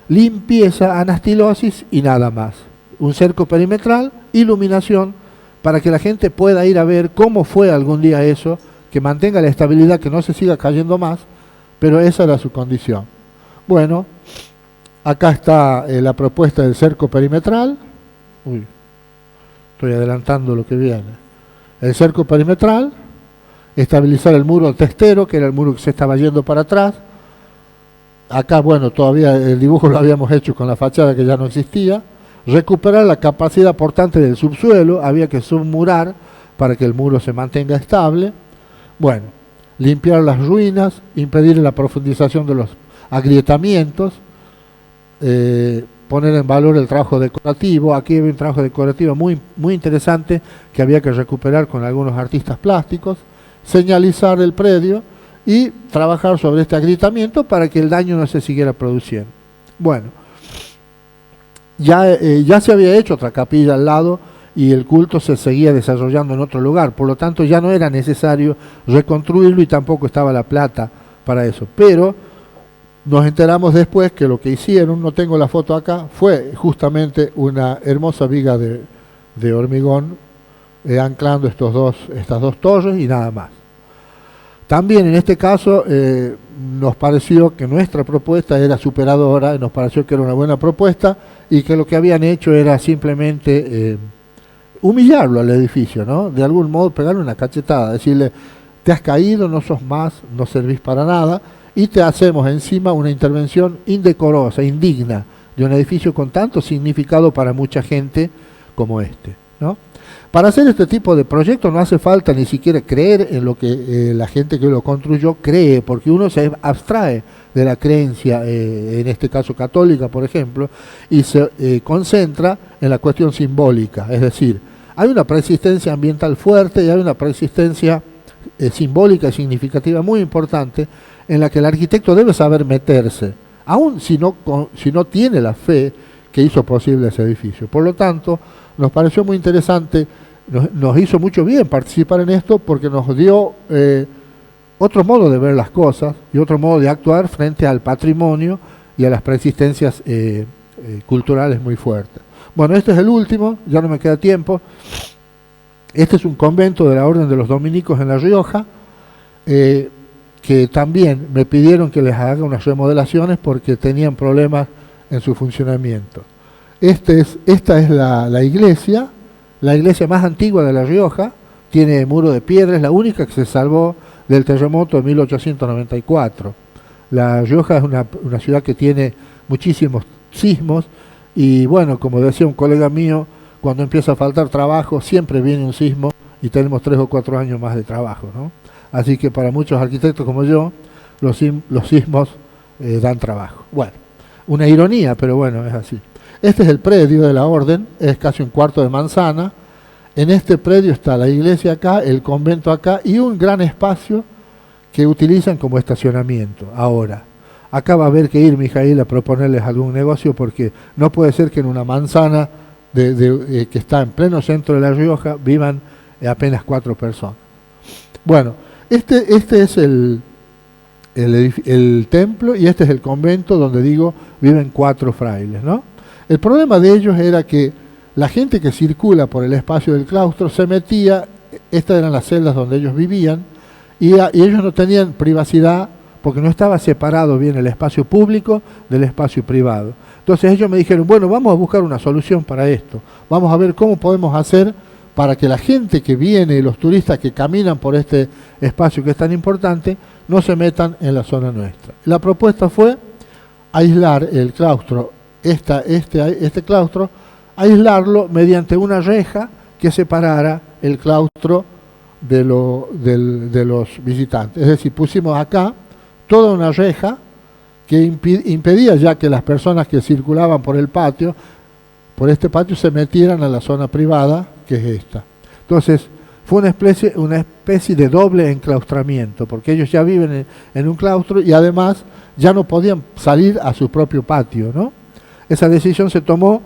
Speaker 1: limpieza, anastilosis y nada más. Un cerco perimetral, iluminación, para que la gente pueda ir a ver cómo fue algún día eso, que mantenga la estabilidad, que no se siga cayendo más, pero esa era su condición. Bueno, acá está la propuesta del cerco perimetral. Uy, estoy adelantando lo que viene. El cerco perimetral, estabilizar el muro testero, que era el muro que se estaba yendo para atrás. acá, bueno, todavía el dibujo lo habíamos hecho con la fachada que ya no existía. Recuperar la capacidad portante del subsuelo, había que submurar para que el muro se mantenga estable. Bueno, limpiar las ruinas, impedir la profundización de los agrietamientos, poner en valor el trabajo decorativo. Aquí hay un trabajo decorativo muy, muy interesante que había que recuperar con algunos artistas plásticos, señalizar el predio y trabajar sobre este agrietamiento para que el daño no se siguiera produciendo. Bueno, ya se había hecho otra capilla al lado y el culto se seguía desarrollando en otro lugar, por lo tanto ya no era necesario reconstruirlo y tampoco estaba la plata para eso. Pero nos enteramos después que lo que hicieron, no tengo la foto acá, fue justamente una hermosa viga de hormigón anclando estas dos torres y nada más. También en este caso nos pareció que nuestra propuesta era superadora, nos pareció que era una buena propuesta y que lo que habían hecho era simplemente humillarlo al edificio, ¿no? De algún modo pegarle una cachetada, decirle, te has caído, no sos más, no servís para nada, y te hacemos encima una intervención indecorosa, indigna, de un edificio con tanto significado para mucha gente como este, ¿no? Para hacer este tipo de proyectos no hace falta ni siquiera creer en lo que la gente que lo construyó cree, porque uno se abstrae de la creencia, en este caso católica, por ejemplo, y se concentra en la cuestión simbólica. Es decir, hay una preexistencia ambiental fuerte y hay una preexistencia simbólica y significativa muy importante en la que el arquitecto debe saber meterse, aun si no tiene la fe que hizo posible ese edificio. Por lo tanto, nos pareció muy interesante, nos hizo mucho bien participar en esto porque nos dio otro modo de ver las cosas y otro modo de actuar frente al patrimonio y a las preexistencias culturales muy fuertes. Bueno, este es el último, ya no me queda tiempo. Este es un convento de la Orden de los Dominicos en La Rioja, que también me pidieron que les haga unas remodelaciones porque tenían problemas en su funcionamiento. Esta es la iglesia más antigua de La Rioja, tiene muro de piedra, es la única que se salvó del terremoto de 1894. La Rioja es una ciudad que tiene muchísimos sismos y bueno, como decía un colega mío, cuando empieza a faltar trabajo siempre viene un sismo y tenemos 3 o 4 años más de trabajo, ¿no? Así que para muchos arquitectos como yo, los sismos dan trabajo. Bueno, una ironía, pero bueno, es así. Este es el predio de la Orden, es casi un cuarto de manzana. En este predio está la iglesia acá, el convento acá y un gran espacio que utilizan como estacionamiento. Ahora, acá va a haber que ir, Mijail, a proponerles algún negocio porque no puede ser que en una manzana que está en pleno centro de La Rioja vivan apenas 4 personas. Bueno, este es el templo y este es el convento donde digo viven 4 frailes, ¿no? El problema de ellos era que la gente que circula por el espacio del claustro se metía, estas eran las celdas donde ellos vivían, y ellos no tenían privacidad porque no estaba separado bien el espacio público del espacio privado. Entonces ellos me dijeron, bueno, vamos a buscar una solución para esto, vamos a ver cómo podemos hacer para que la gente que viene y los turistas que caminan por este espacio que es tan importante no se metan en la zona nuestra. La propuesta fue aislar el claustro, este claustro, aislarlo mediante una reja que separara el claustro de los visitantes. Es decir, pusimos acá toda una reja que impedía ya que las personas que circulaban por este patio se metieran a la zona privada, que es esta. Entonces, fue una especie de doble enclaustramiento, porque ellos ya viven en un claustro y además ya no podían salir a su propio patio, ¿no? Esa decisión se tomó,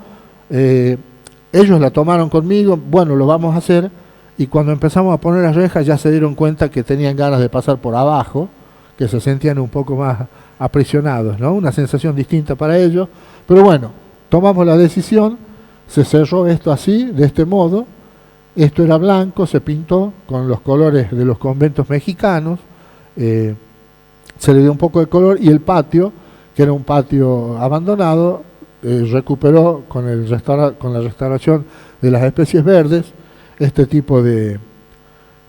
Speaker 1: ellos la tomaron conmigo, bueno, lo vamos a hacer, y cuando empezamos a poner las rejas ya se dieron cuenta que tenían ganas de pasar por abajo, que se sentían un poco más aprisionados, ¿no? Una sensación distinta para ellos, pero bueno, tomamos la decisión, se cerró esto así, de este modo, esto era blanco, se pintó con los colores de los conventos mexicanos, se le dio un poco de color y el patio, que era un patio abandonado, recuperó con la restauración de las especies verdes este tipo de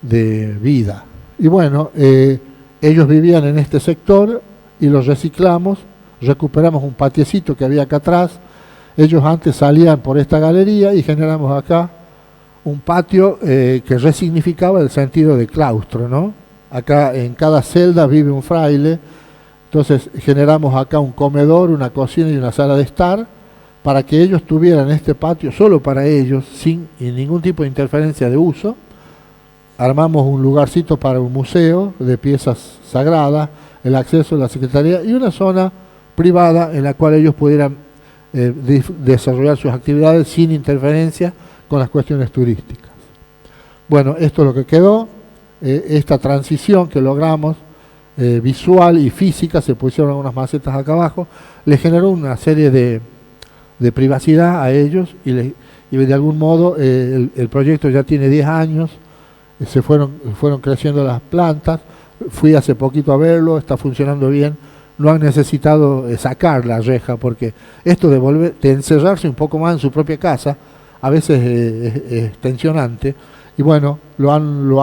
Speaker 1: vida. Y bueno, ellos vivían en este sector y los reciclamos, recuperamos un patiecito que había acá atrás. Ellos antes salían por esta galería y generamos acá un patio que resignificaba el sentido de claustro, ¿no? Acá en cada celda vive un fraile, entonces generamos acá un comedor, una cocina y una sala de estar para que ellos tuvieran este patio solo para ellos, sin ningún tipo de interferencia de uso. Armamos un lugarcito para un museo de piezas sagradas, el acceso a la secretaría y una zona privada en la cual ellos pudieran desarrollar sus actividades sin interferencia con las cuestiones turísticas. Bueno, esto es lo que quedó. Esta transición que logramos, visual y física, se pusieron unas macetas acá abajo, les generó una serie de privacidad a ellos y de algún modo el proyecto ya tiene 10 años, fueron creciendo las plantas, fui hace poquito a verlo, está funcionando bien, no han necesitado sacar la reja, porque esto de encerrarse un poco más en su propia casa, a veces es tensionante, y bueno, lo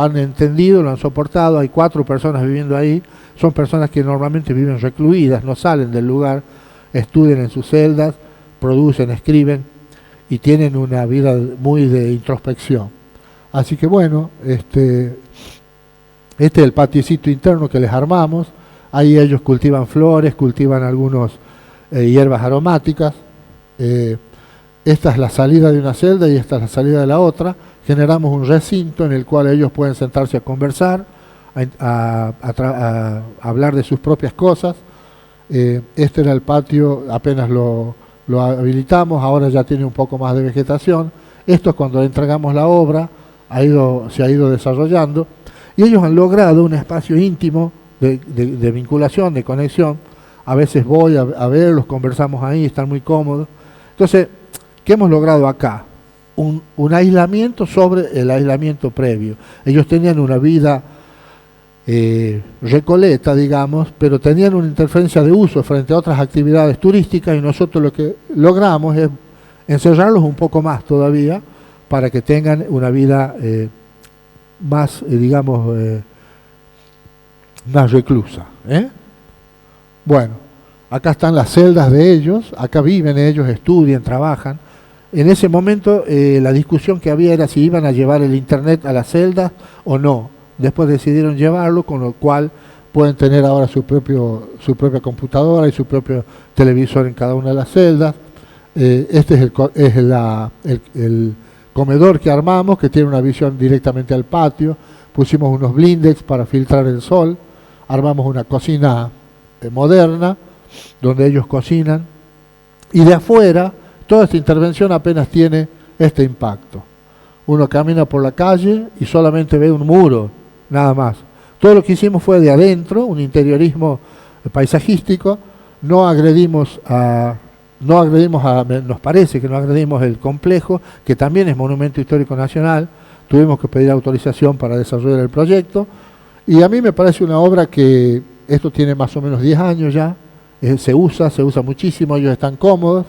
Speaker 1: han entendido, lo han soportado. Hay 4 personas viviendo ahí, son personas que normalmente viven recluidas, no salen del lugar, estudian en sus celdas, producen, escriben y tienen una vida muy de introspección. Así que bueno, este es el patiecito interno que les armamos. Ahí ellos cultivan flores, cultivan algunos hierbas aromáticas. Esta es la salida de una celda y esta es la salida de la otra. Generamos un recinto en el cual ellos pueden sentarse a conversar, a hablar de sus propias cosas. Este era el patio, apenas lo habilitamos, ahora ya tiene un poco más de vegetación. Esto es cuando le entregamos la obra, se ha ido desarrollando. Y ellos han logrado un espacio íntimo de vinculación, de conexión. A veces voy a verlos, conversamos ahí, están muy cómodos. Entonces, ¿qué hemos logrado acá? Un aislamiento sobre el aislamiento previo. Ellos tenían una vida recoleta, digamos, pero tenían una interferencia de uso frente a otras actividades turísticas y nosotros lo que logramos es encerrarlos un poco más todavía para que tengan una vida más, digamos, más reclusa. Bueno, acá están las celdas de ellos, acá viven ellos, estudian, trabajan. En ese momento la discusión que había era si iban a llevar el internet a las celdas o no. Después decidieron llevarlo, con lo cual pueden tener ahora su propia computadora y su propio televisor en cada una de las celdas. Este es el comedor que armamos, que tiene una visión directamente al patio. Pusimos unos blindex para filtrar el sol. Armamos una cocina moderna, donde ellos cocinan. Y de afuera, toda esta intervención apenas tiene este impacto. Uno camina por la calle y solamente ve un muro, nada más. Todo lo que hicimos fue de adentro, un interiorismo paisajístico. Nos parece que no agredimos el complejo, que también es Monumento Histórico Nacional. Tuvimos que pedir autorización para desarrollar el proyecto. Y a mí me parece una obra que, esto tiene más o menos 10 años ya, se usa muchísimo, ellos están cómodos.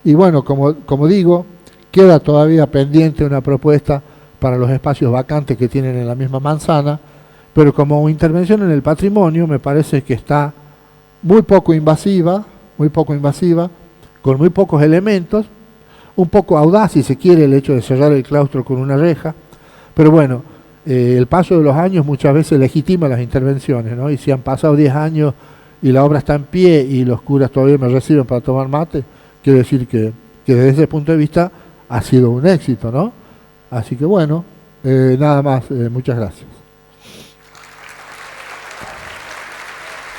Speaker 1: Y bueno, como digo, queda todavía pendiente una propuesta para los espacios vacantes que tienen en la misma manzana, pero como intervención en el patrimonio me parece que está muy poco invasiva, con muy pocos elementos, un poco audaz si se quiere el hecho de cerrar el claustro con una reja, pero bueno, el paso de los años muchas veces legitima las intervenciones, ¿no? Y si han pasado 10 años y la obra está en pie y los curas todavía me reciben para tomar mate, quiere decir que desde ese punto de vista ha sido un éxito, ¿no? Así que bueno, nada más, muchas gracias.